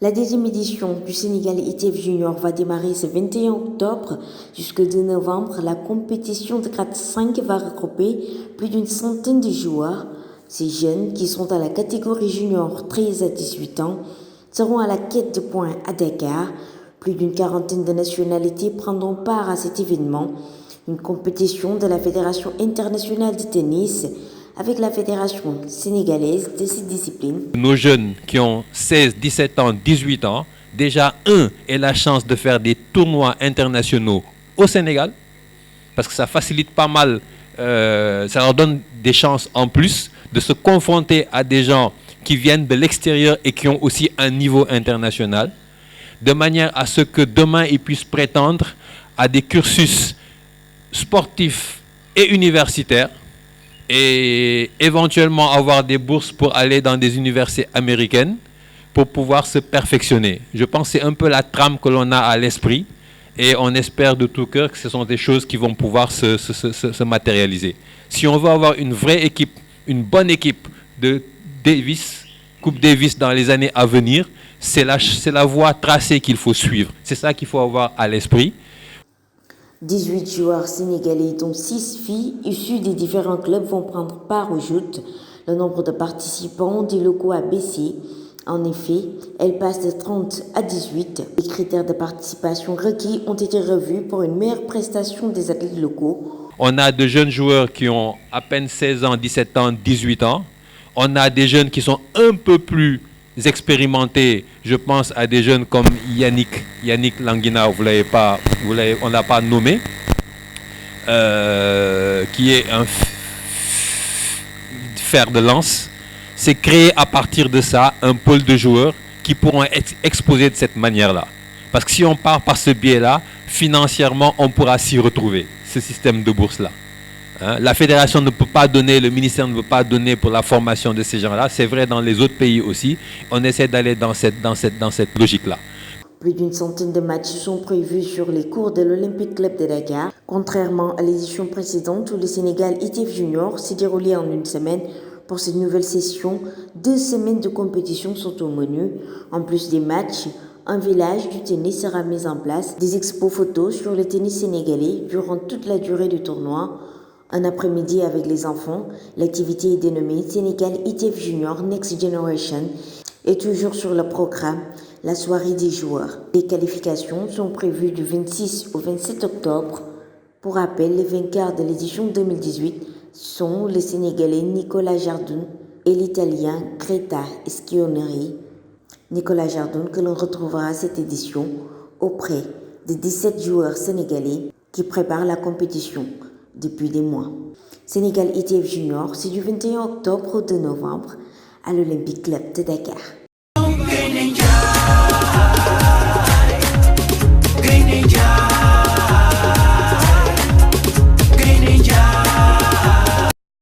La deuxième édition du Sénégal ITF Junior va démarrer ce 21 octobre jusqu'au 2 novembre. La compétition de grade 5 va regrouper plus d'une centaine de joueurs. Ces jeunes, qui sont à la catégorie junior 13 à 18 ans, seront à la quête de points à Dakar. Plus d'une quarantaine de nationalités prendront part à cet événement, une compétition de la Fédération internationale de tennis avec la Fédération sénégalaise de cette discipline. Nos jeunes qui ont 16, 17 ans, 18 ans, déjà aient la chance de faire des tournois internationaux au Sénégal, parce que ça facilite pas mal, ça leur donne des chances en plus de se confronter à des gens qui viennent de l'extérieur et qui ont aussi un niveau international, de manière à ce que demain ils puissent prétendre à des cursus sportifs et universitaires, et éventuellement avoir des bourses pour aller dans des universités américaines pour pouvoir se perfectionner. Je pense que c'est un peu la trame que l'on a à l'esprit et on espère de tout cœur que ce sont des choses qui vont pouvoir se matérialiser. Si on veut avoir une vraie équipe, une bonne équipe de Davis, Coupe Davis dans les années à venir, c'est la voie tracée qu'il faut suivre. C'est ça qu'il faut avoir à l'esprit. 18 joueurs sénégalais, dont 6 filles issues des différents clubs, vont prendre part aux joutes. Le nombre de participants des locaux a baissé. En effet, elle passe de 30 à 18. Les critères de participation requis ont été revus pour une meilleure prestation des athlètes locaux. On a de jeunes joueurs qui ont à peine 16 ans, 17 ans, 18 ans. On a des jeunes qui sont un peu plus expérimentés. Je pense à des jeunes comme Yannick Languina, on ne l'a pas nommé, qui est un fer de lance. C'est créer à partir de ça un pôle de joueurs qui pourront être exposés de cette manière-là. Parce que si on part par ce biais-là, financièrement, on pourra s'y retrouver, ce système de bourse-là. La fédération ne peut pas donner, le ministère ne peut pas donner pour la formation de ces gens-là. C'est vrai dans les autres pays aussi. On essaie d'aller dans cette logique-là. Plus d'une centaine de matchs sont prévus sur les cours de l'Olympic Club de Dakar. Contrairement à l'édition précédente où le Sénégal ITF Junior s'est déroulé en une semaine, pour cette nouvelle session, 2 semaines de compétition sont au menu. En plus des matchs, un village du tennis sera mis en place. Des expos photos sur le tennis sénégalais durant toute la durée du tournoi. Un après-midi avec les enfants, l'activité est dénommée Sénégal ITF Junior Next Generation et toujours sur le programme, la soirée des joueurs. Les qualifications sont prévues du 26 au 27 octobre. Pour rappel, les vainqueurs de l'édition 2018 sont le Sénégalais Nicolas Jardoun et l'Italien Greta Schioneri. Nicolas Jardoun que l'on retrouvera à cette édition auprès des 17 joueurs sénégalais qui préparent la compétition depuis des mois. Sénégal ITF Junior, c'est du 21 octobre au 2 novembre à l'Olympic Club de Dakar.